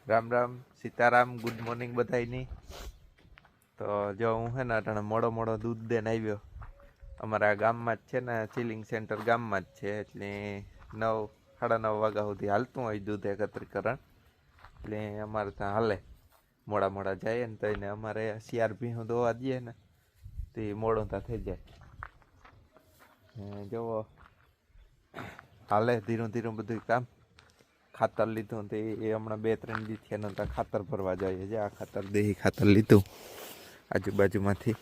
Ram Ram Sitaram good morning બધાયની. તો જો હું છે ને અટાણે મોડો દૂધ દઈને આવ્યો. અમારા ગામમાં જ છે ને, ચિલિંગ સેન્ટર ગામમાં જ છે, એટલે 9 સાડા 9 વાગ્યા સુધી હાલતું હોય દૂધ એકત્રીકરણ. એટલે અમારે ત્યાં હાલે મોડા જાય ને તો એને અમારે CRP હું દોવા દઈએ ને તે મોડું ત્યાં થઈ જાય. જોવો હાલે ધીરું બધું કામ. ખાતર લીધું તે એ હમણાં 2-3 દિવસથી એનો ત્યાં ખાતર ભરવા જઈએ છે. આ ખાતર દેહી ખાતર લીધું આજુબાજુમાંથી.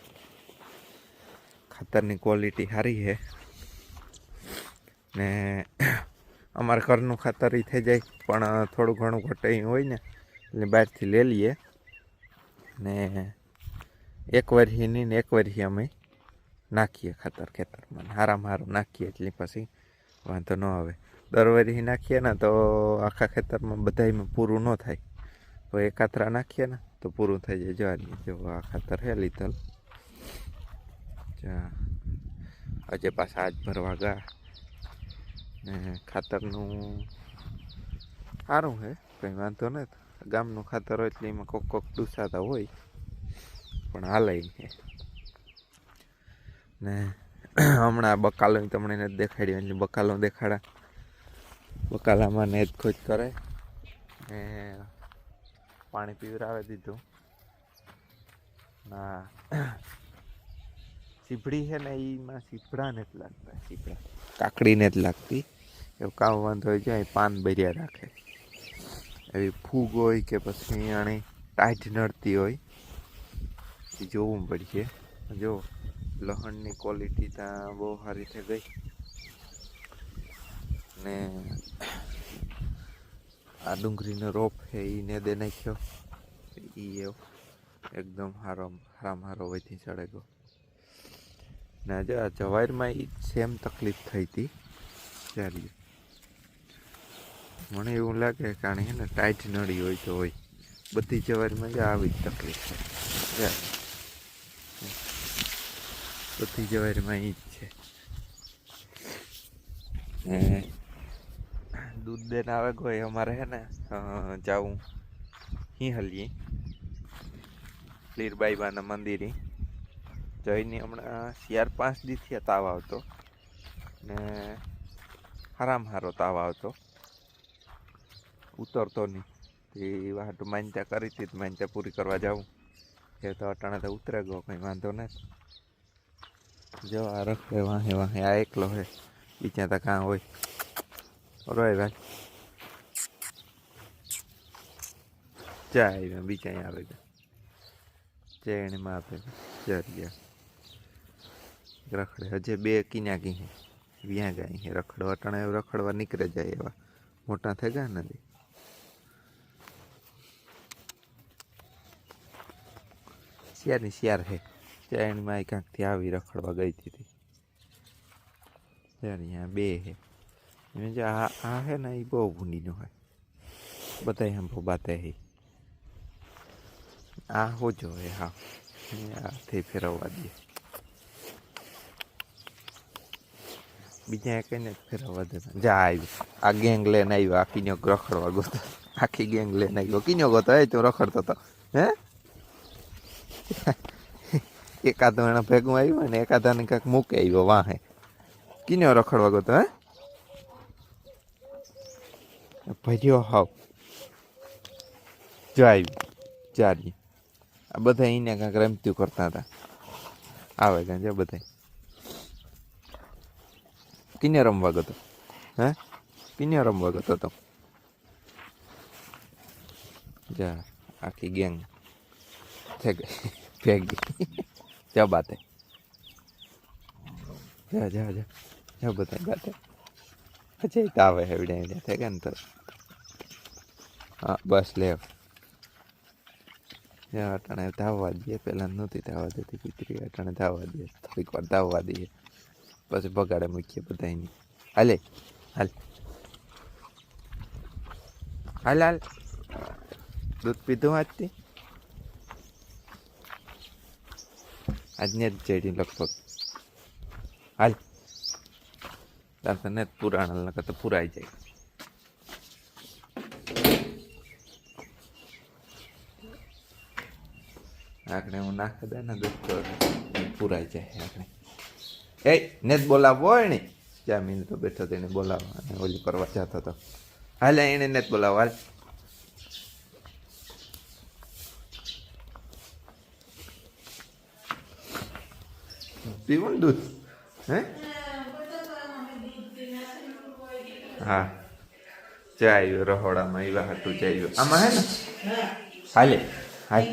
ખાતરની ક્વોલિટી સારી છે ને અમારે ઘરનું ખાતર એ થઈ જાય, પણ થોડું ઘણું ઘટે હોય ને એટલે બહારથી લઈ લઈએ. ને એક વર્ષી નહીં ને એક વર્ષી અમે નાખીએ ખાતર ખેતરમાં, સારું નાખીએ એટલે પછી વાંધો ન આવે. દર વર્ષે નાખીએ ને તો આખા ખેતરમાં બધામાં પૂરું ન થાય, તો એકાત્રા નાખીએ ને તો પૂરું થઈ જાય. જોવાની જો આ ખાતર હે લીધેલ. આજે પાછા આજ ભરવા ગયા ને ખાતરનું સારું છે, કંઈ વાંધો નથી. ગામનું ખાતર હોય એટલે એમાં કોક ડૂસાતા હોય પણ હાલે છે. ને હમણાં બકાલો તમને નથી દેખાડ્યો એટલે બકાલો દેખાડા. બકાલામાં નેજ ખોજ કરે ને પાણી પીવરાવી દીધું. ના સીભડી છે ને એમાં સીભડા નથી લાગતા, સીભડા કાકડી નથી લાગતી. એવું કામ વાંધો હોય જાય પાન ભર્યા રાખે. એવી ફૂગ હોય કે પછી આણી ટાઈટ નડતી હોય એ જોવું પડશે. જો લસણની ક્વોલિટી ત્યાં બહુ સારી થઈ ગઈ ને આ ડુંગળીનો રોપ છે એને દે નાખ્યો. એ એકદમ સારો વધી ચડે ગયો. ને આજે આ જવારમાં એ સેમ તકલીફ થઈ હતી ત્યારે. મને એવું લાગે કે આને ને ટાઈટ નડી હોય તો હોય. બધી જવારમાં જ આવી જ તકલીફ છે. બધી જવારમાં એ જ છે. દૂધ દેને આવે કોઈ અમારે હે ને જાઉં હિંહલીએ લીરબાઈબાના મંદિરે જઈને હમણાં 4-5 દિવસથી તાવ આવતો ને સારો તાવ આવતો, ઉતરતો નહીં. તે વાટ માન્યતા કરી હતી, માન્યતા પૂરી કરવા જાઉં એ તો અટાણે તો ઉતરે ગયો, કંઈ વાંધો નથી. જો આ રખડે વાહે આ એકલો હે, બીજા તો કાં હોય. રોય ભાઈ જાય બીજા અહીંયા આવે ચેણીમાં આપે જરિયા રખડે. હજે 2 કિન્યા કી વ્યાં જાય હે રખડવા. અટાણે રખડવા નીકળે જાય એવા મોટા થઈ ગયા નથી. શિયાર હે ચેણીમાં ક્યાંકથી આવી રખડવા ગઈ હતી ત્યારે. અહીંયા 2 હે. જે આ હે ને એ બહુ ભૂંડીનો હોય, બધા એમ બહુ બાતે હે. આ હોજો હે. હા આથી ફેરવવા દે, બીજા કઈને ફેરવવા દે. જા આવ્યું આ ગેંગ લઈને આવ્યો. આ કિન્યો રખડવા ગોતો, આખી ગેંગ લઈને આવ્યો. કિન્યો ગોતો એ તું રખડતો હતો હે. એકાદો એના ભેગું આવ્યું ને એકાદાને કાંઈક મૂકે આવ્યો વાહે. કિન્યો રખડવા ગોતો હે ભર્યો હાવ. જો આવી ચારી આ બધા એને કાંઈક રમતું કરતા હતા. આવે કાં જો બધા કિને રમવા ગયો હે, કિને રમવા ગયો તો જા આખી ગેંગ થઈ ગઈ ભેગી. જા બાતે જા બધા બાતે. પછી તો આવે હેવડ્યા થઈ ગયા ને તો હા બસ લે અટાણે ધાવવા દઈએ. પહેલાં નહોતી ધાવવા દેતી દીકરી, અટાણે ધાવવા દઈએ. થોડીક વાર ધાવવા દઈએ પછી બગાડે મૂકીએ બધા એની. હાલ દૂધ પીધું આજથી? આજને જ ચડી લગભગ. હાલ તાર તો ને પુરાણા લગા તો પુરાઈ જાય. આપણે હું નાખી દે ને દૂધ તો પૂરાઈ જાય આપણે. એ ને જ બોલાવવો હોય ને, જ્યાં મીન તો બેઠો તેને બોલાવવા અને ઓલી કરવા જતો હતો. હાલે એને ને જ બોલાવો હાલ. પીવું ને દૂધ હે? હા ચા આવ્યો રહોડામાં આવ્યા હતું ચા આવ્યો આમાં હે ને હાલે હાલ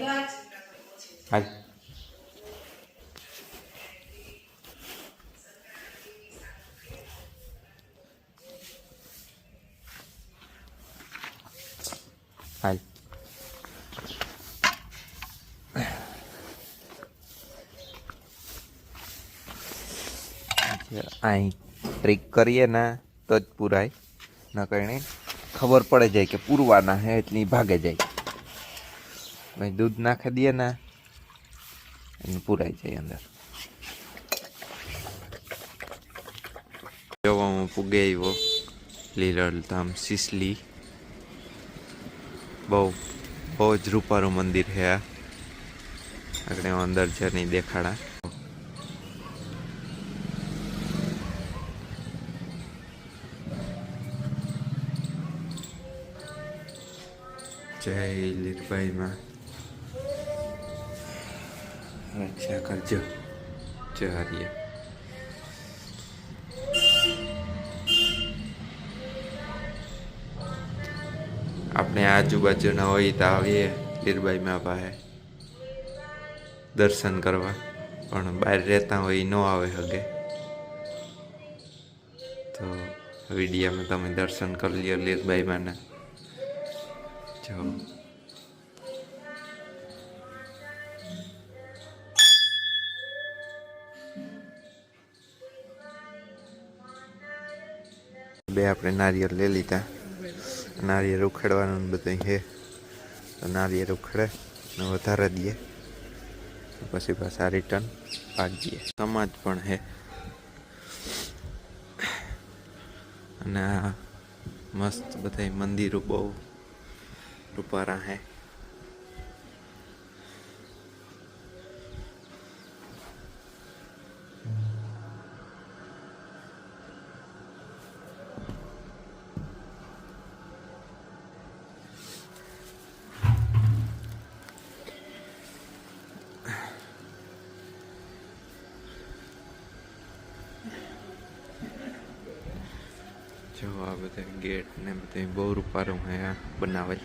હાલ. હાલ અહીં ટ્રીક કરીએ ને તો જ પૂરાય ન કરીને ખબર પડે જાય કે પૂરવાના હે એટલે ભાગે જાય. ભાઈ દૂધ નાખી દઈએ ને એને પૂરાઈ જાય અંદર. જોવા હું પૂગે આવ્યો લીલધામ સિસલી. બહુ જ રૂપારું મંદિર છે આ. આગળ અંદર છે નહીં દેખાડા. જય લીરભાઈમાં રક્ષા કરજો ચાર્ય. આપણે આજુબાજુના હોય તો આવીએ લીરબાઈમાં પાસે દર્શન કરવા, પણ બહાર રહેતા હોય ન આવે હગે તો વિડીયામાં તમે દર્શન કરી લ્યો લીરબાઈમાંના. જો બે આપણે નારિયેળ લઈ લીધા. નારિયેળ ઉખેડવાનું બધું છે તો નારિયેળ ઉખેડે ને વધારે દઈએ પછી પાછા રિટર્ન પાડીએ. સમાજ પણ છે અને આ મસ્ત બધા મંદિરો બહુ રૂપારા હે. જો આ બધા ગેટ ને બધું બહુ રૂપારું હે બનાવેલ.